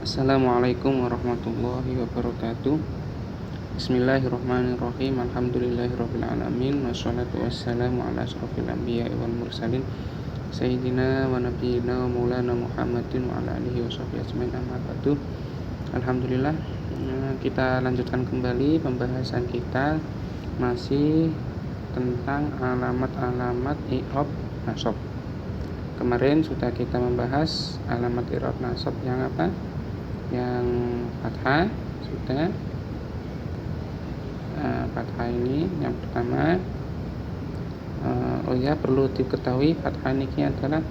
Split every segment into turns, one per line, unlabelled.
Assalamualaikum warahmatullahi wabarakatuh. Bismillahirrahmanirrahim. Alhamdulillahirabbil alamin. Wassalatu wassalamu ala asyrofil anbiya'i wal mursalin sayyidina wa nabiyyina wa maulana Muhammadin wa ala alihi washabihi ajmain, amma ba'du. Alhamdulillah, kita lanjutkan kembali pembahasan kita masih tentang alamat-alamat i'rab nasab. Kemarin sudah kita membahas alamat i'rab nasab yang apa? Yang fathah sudah. Fathah ini yang pertama. Perlu diketahui fathah ini adalah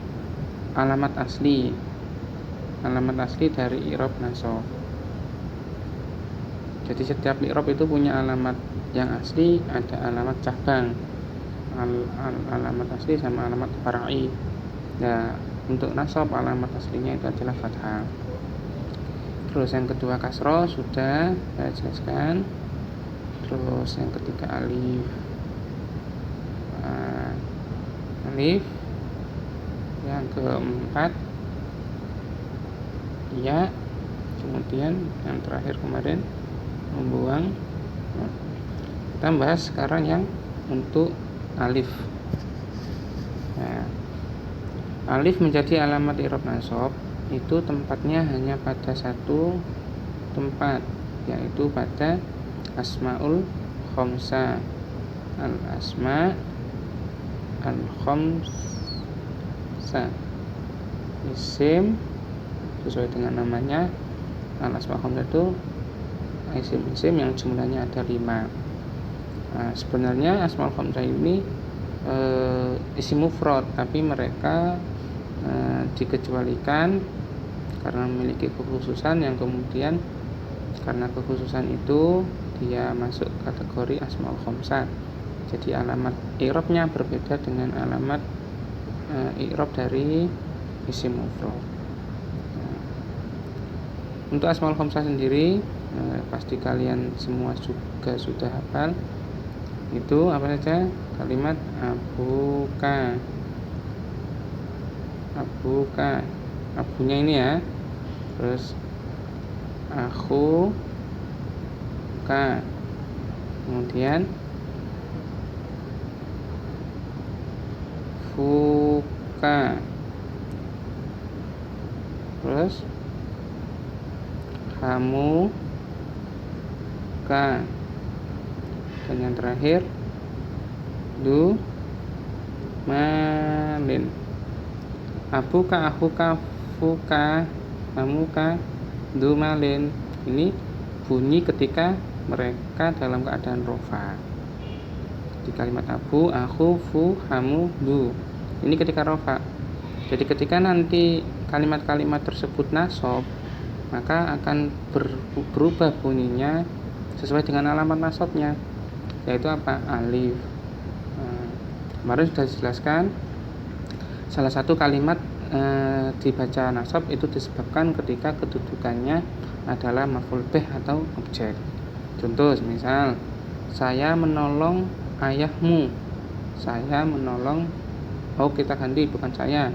alamat asli. Alamat asli dari i'rab nasab. Jadi setiap i'rab itu punya alamat yang asli, ada alamat cabang. Alamat asli sama alamat far'i. Nah, untuk nasab alamat aslinya itu adalah fathah. Terus yang kedua kasroh sudah saya jelaskan. Terus yang ketiga alif. Yang keempat ya. Kemudian yang terakhir kemarin membuang. Kita bahas sekarang yang untuk alif. Nah, alif menjadi alamat i'rab nasab itu tempatnya hanya pada satu tempat, yaitu pada asmaul khamsah. Al-asma al-khamsah, isim sesuai dengan namanya. Al-asma khamsah itu isim-isim yang jumlahnya ada 5. Nah, sebenarnya asmaul khamsah ini isim mufrad, tapi mereka dikecualikan karena memiliki kekhususan yang kemudian karena kekhususan itu dia masuk kategori asmaul khamsah. Jadi alamat i'rabnya berbeda dengan alamat i'rab dari isim mufrad. Untuk asmaul khamsah sendiri pasti kalian semua juga sudah hafal. Itu apa saja? Kalimat abuka. Abunya ini ya. Terus akhuka. Kemudian fuka. Terus hamuka. Dan yang terakhir malin. Abuka, akhuka, fuka, hamuka, malin. Ini bunyi ketika mereka dalam keadaan rofa. Di kalimat abu, akhu, fu, hamu, du. Ini ketika rofa. Jadi ketika nanti kalimat-kalimat tersebut nasab, maka akan berubah bunyinya sesuai dengan alamat nasabnya, yaitu apa? Alif. Kemarin sudah dijelaskan, salah satu kalimat dibaca nasab itu disebabkan ketika kedudukannya adalah maf'ul bih atau objek. Contoh, misal saya menolong ayahmu. Saya menolong, kita ganti, bukan saya.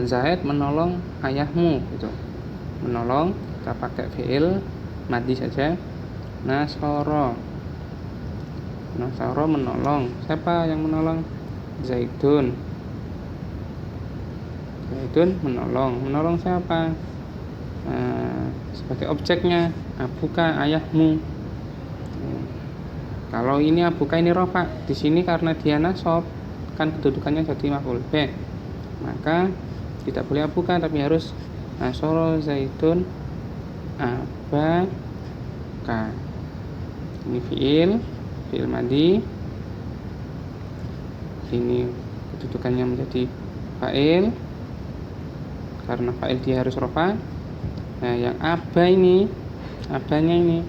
Zaid menolong ayahmu gitu. Menolong kita pakai fi'il madhi saja. Nasoro menolong. Siapa yang menolong? Zaidun menolong siapa? Sebagai objeknya abuka, ayahmu. Kalau ini abuka ini rofa, di sini karena dia nasab kan kedudukannya jadi maf'ul bih, maka tidak boleh abuka tapi harus nasoro zaidun abaka. Ini fi'il madhi. Ini kedudukannya menjadi fa'il karena fa'il dia harus rofa. Nah, yang abanya ini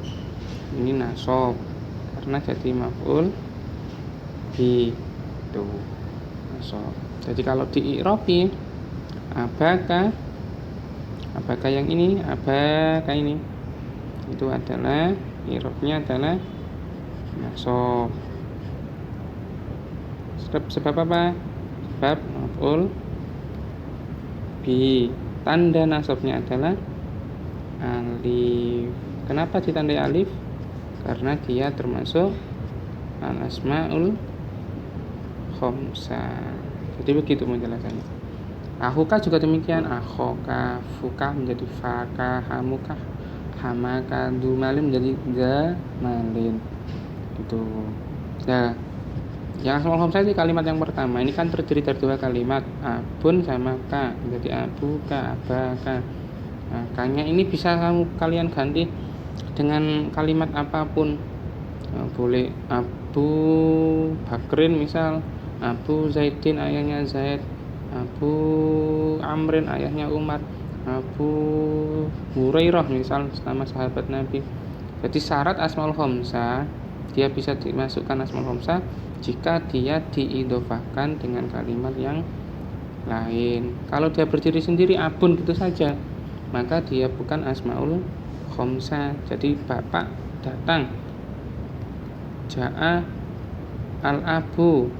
nasab karena jadi maf'ul bih itu nasab. Jadi kalau di i'rabi abaka yang ini, abaka ini itu adalah i'rabnya adalah nasab. Sebab apa? Sebab maf'ul bi. Tanda nasabnya adalah alif. Kenapa ditandai alif? Karena dia termasuk al-asmaul khamsah. Jadi begitu penjelasannya. Ahuka juga demikian, akhoka, fuka menjadi faka, hamuka, hamaka, dumalin menjadi damalin. Itu. Nah, yang asmaul khamsah itu kalimat yang pertama. Ini kan terdiri dari dua kalimat, abun sama ka, menjadi abuka, abaka. Nah, kanya ini bisa kalian ganti dengan kalimat apapun. Boleh Abu Bakrin misal, Abu Zaidin ayahnya Zaid, Abu Amrin ayahnya Umar, Abu Hurairah misal nama sahabat Nabi. Jadi syarat asmaul khamsah dia bisa dimasukkan asmaul khamsah jika dia diidhofahkan dengan kalimat yang lain. Kalau dia berdiri sendiri abun gitu saja, maka dia bukan asmaul khamsah. Jadi bapak datang, ja'a al-abu,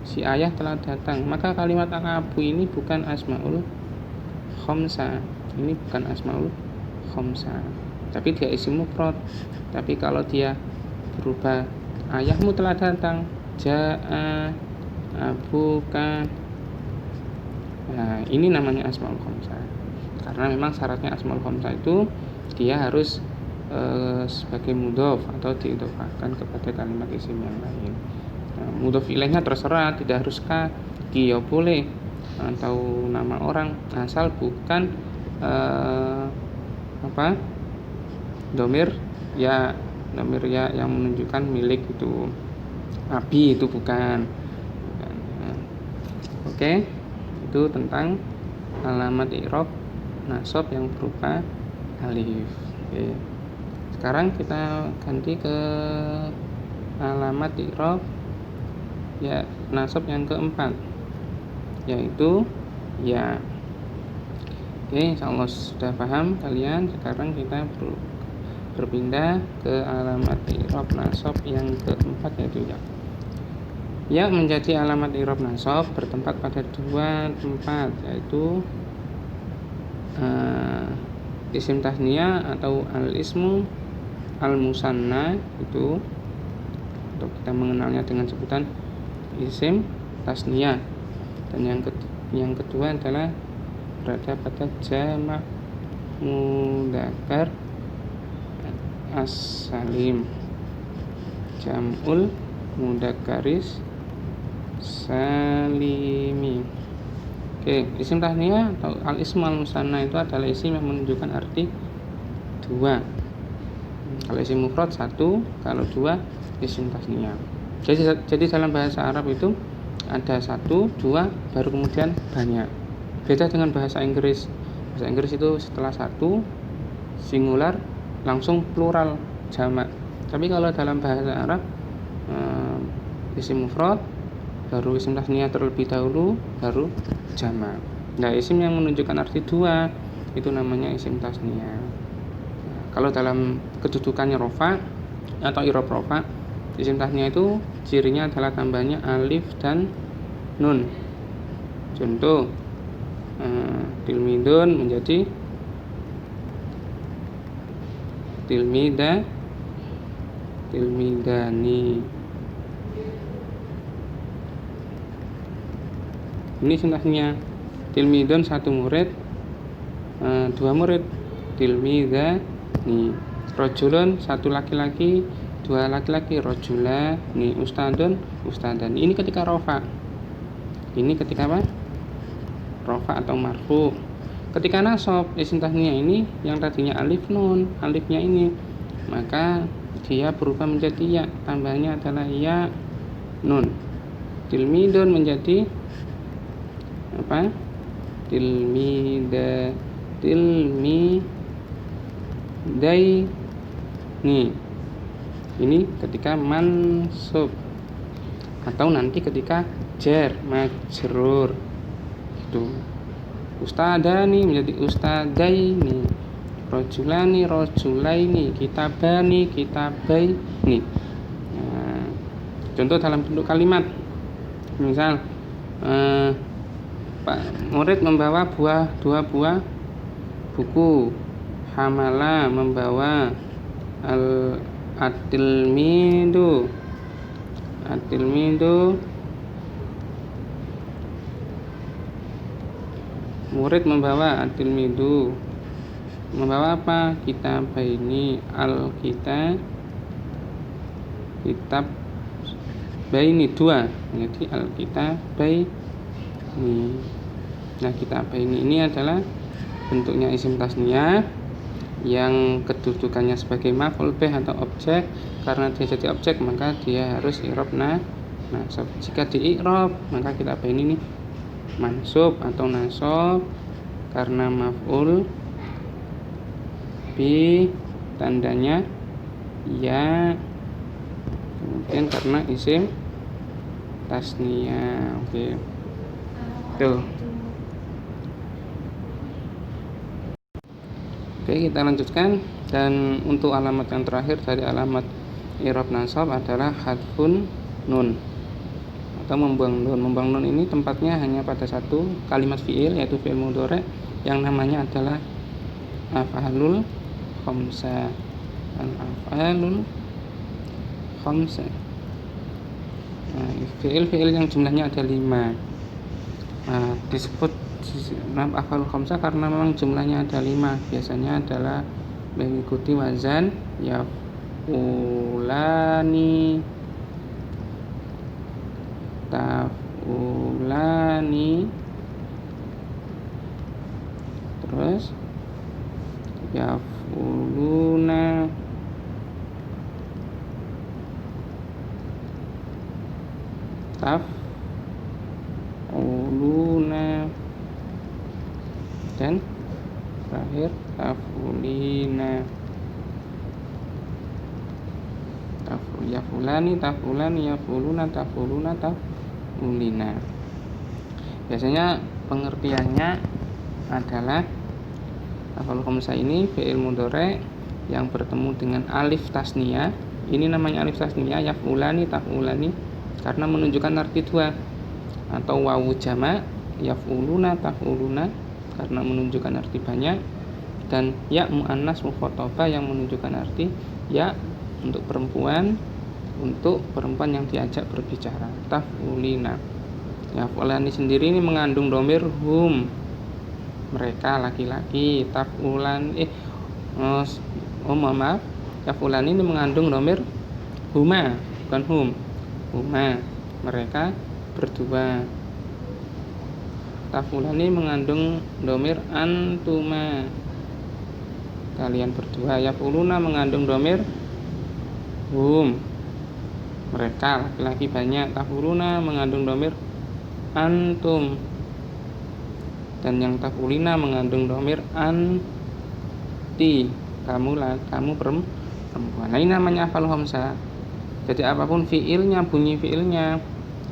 si ayah telah datang, maka kalimat al-abu ini bukan asmaul khamsah. Ini bukan asmaul khamsah, tapi dia isim mufrad. Tapi kalau dia berubah, ayahmu telah datang, ja'a abuka, nah ini namanya asmaul khamsah. Karena memang syaratnya asmaul khamsah itu dia harus sebagai mudhof atau diidhofahkan kepada kalimat isim yang lain. Nah, mudhof ilaihnya terserah, tidak harus ka, ki ya boleh, atau nama orang, asal bukan domir ya yang menunjukkan milik itu, abi itu bukan. Oke, itu tentang alamat i'rab nasab yang berupa alif. Oke. Sekarang kita ganti ke alamat i'rab ya nasab yang keempat, yaitu ya. Oke, insyaallah sudah paham kalian. Sekarang kita berpindah ke alamat i'rab nasab yang keempat, yaitu ya. Ya menjadi alamat i'rab nasab bertempat pada dua tempat, yaitu isim tasniyah atau al-ismu al-musanna, itu untuk kita mengenalnya dengan sebutan isim tasniyah. Dan yang kedua adalah berada pada jamak mudzakkar as-salim, jam'ul mudzakkaris salimi. Oke, isim tasniyah atau al-ismu al-musanna itu adalah isim yang menunjukkan arti dua. Kalau isim mufrad satu, kalau dua isim tasniyah. Jadi dalam bahasa Arab itu ada satu, dua, baru kemudian banyak. Beda dengan bahasa Inggris. Bahasa Inggris itu setelah satu singular langsung plural jamak. Tapi kalau dalam bahasa Arab isim mufrad baru isim tasniyah terlebih dahulu, baru jamak. Nah, isim yang menunjukkan arti dua itu namanya isim tasniyah. Kalau dalam kedudukannya rofa atau i'rab rofa, isim tasniyah itu cirinya adalah tambahnya alif dan nun. Contoh, tilmidun menjadi tilmidani. Ini isim tasniyah. Tilmidun satu murid, dua murid, tilmidani. Rojulun satu laki-laki, dua laki-laki, rojulani. Ustadun, ustadani. Ini ketika rofa. Ini ketika apa? Rofa atau marfu. Ketika nasab, isim tasniyah ini yang tadinya alif nun, alifnya ini, maka dia berubah menjadi ya, tambahnya adalah ya nun. Tilmidun menjadi apa? Tilmidaini. Ini ketika mansub atau nanti ketika jar majrur. Itu. Ustadani menjadi ustadaini, rojulani rojulaini, kitabani kitabaini. Nah, contoh dalam bentuk kalimat, misal Pak murid membawa dua buah buku. Hamala membawa. Atilmidu murid membawa. Atilmidu membawa apa? Kitab ini kitab baini dua, jadi alkitab baini. Nah, kitab baini ini adalah bentuknya isim tasniyah yang kedudukannya sebagai maf'ul bih atau objek. Karena dia jadi objek maka dia harus i'rab nasab. Jika di i'rab maka kitab baini ini mansub atau nasab karena maf'ul bi tandanya ya, kemudian karena isim tasniyah. Oke. Tuh. Oke, kita lanjutkan. Dan untuk alamat yang terakhir dari alamat i'rab nasab adalah hadfun nun atau membuang nun. Membuang nun ini tempatnya hanya pada satu kalimat fi'il, yaitu fi'il mudhari yang namanya adalah af'alul khamsah. Al-af'alul khamsah. Nah, fi'il yang jumlahnya ada 5. Nah, disebut af'alul khamsah karena memang jumlahnya ada 5. Biasanya adalah mengikuti wazan yaf'ulani, taf'ulani, terus yaf'uluna, taf'uluna, dan terakhir taf'ulina. Yaf'ulani, taf'ulani, yaf'uluna, taf'uluna, taf'ulina. Biasanya pengertiannya adalah af'alul khamsah ini fi'il mudhari yang bertemu dengan alif tasniyah. Ini namanya alif tasniyah, yaf'ulani, taf'ulani, karena menunjukkan arti dua. Atau wawu jama', yaf'uluna, taf'uluna, karena menunjukkan arti banyak. Dan ya mu'annas mukhatabah yang menunjukkan arti ya untuk perempuan yang diajak berbicara. Taf'ulina. Yaf'ulani sendiri ini mengandung dhamir hum, mereka laki-laki. Taf'ulani maaf, yaf'ulani ini mengandung dhamir huma, bukan hum. Huma, mereka berdua. Taf'ulani mengandung dhamir antuma, kalian berdua. Yaf'uluna mengandung dhamir hum, mereka laki-laki banyak. Taf'uluna mengandung dhamir antum, dan yang taf'ulina mengandung dhamir anti, kamu perempuan. Nah, ini namanya af'alul khamsah. Jadi apapun fiilnya, bunyi fiilnya,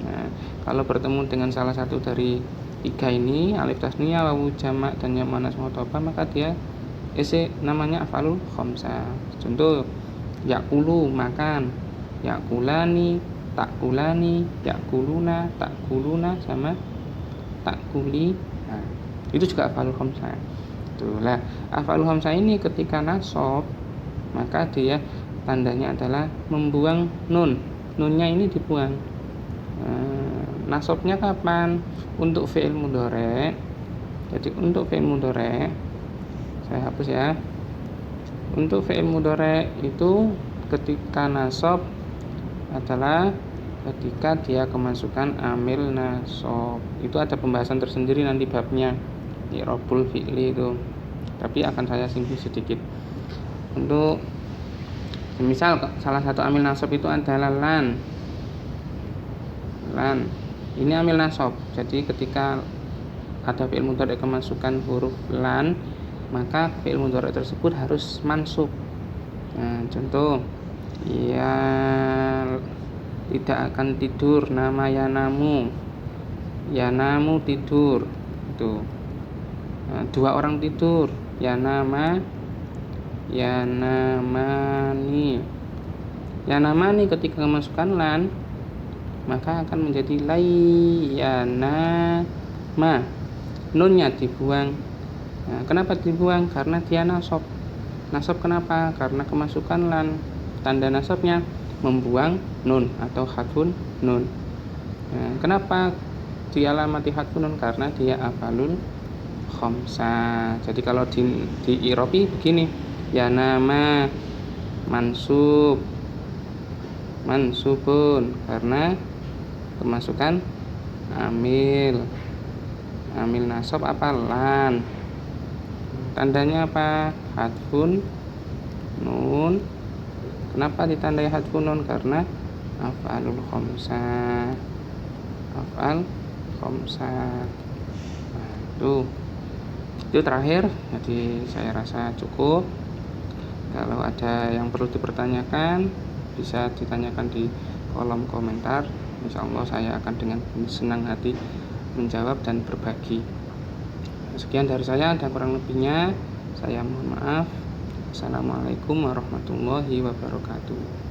nah, kalau bertemu dengan salah satu dari 3 ini, alif tasniyah, wawu jama', dan ya mu'annas mukhatabah, maka dia namanya af'alul khamsah. Contoh, yakulu makan, yakulani, takulani, yakuluna, takuluna, sama takuli. Nah, itu juga af'alul khamsah. Itulah af'alul khamsah ini ketika nasab maka dia tandanya adalah membuang nun. Nunnya ini dibuang. Nasabnya kapan? Untuk fi'il mudhari. Jadi untuk fi'il mudhari, saya hapus ya. Untuk fi'il mudhari itu ketika nasab adalah ketika dia kemasukan amil nasab. Itu ada pembahasan tersendiri nanti babnya, i'rabul fi'li itu. Tapi akan saya singgung sedikit. Untuk misal salah satu amil nasab itu adalah lan. Ini amil nasab. Jadi ketika ada fi'il mudhari kemasukan huruf lan, maka fi'il mudhari tersebut harus mansub. Nah, contoh, ya tidak akan tidur, nama yanamu tidur. Itu. Nah, 2 orang tidur, yanamani. Yanamani ketika kemasukan lan maka akan menjadi layyanama, nunnya dibuang. Nah, kenapa dibuang? Karena dia nasab. Nasab kenapa? Karena kemasukan lan. Tanda nasabnya membuang nun atau hadfun nun. Nah, kenapa dialamati hadfun nun? Karena dia afalul khamsa. Jadi kalau di irobi begini, ya nama mansubun karena kemasukan amil nasab apa? Lan. Tandanya apa? Hadfun nun. Kenapa ditandai hadfun nun? Karena af'alul khamsa. Nah, itu terakhir. Jadi saya rasa cukup. Kalau ada yang perlu dipertanyakan, bisa ditanyakan di kolom komentar. Insya Allah saya akan dengan senang hati menjawab dan berbagi. Sekian dari saya, dan kurang lebihnya saya mohon maaf. Assalamualaikum warahmatullahi wabarakatuh.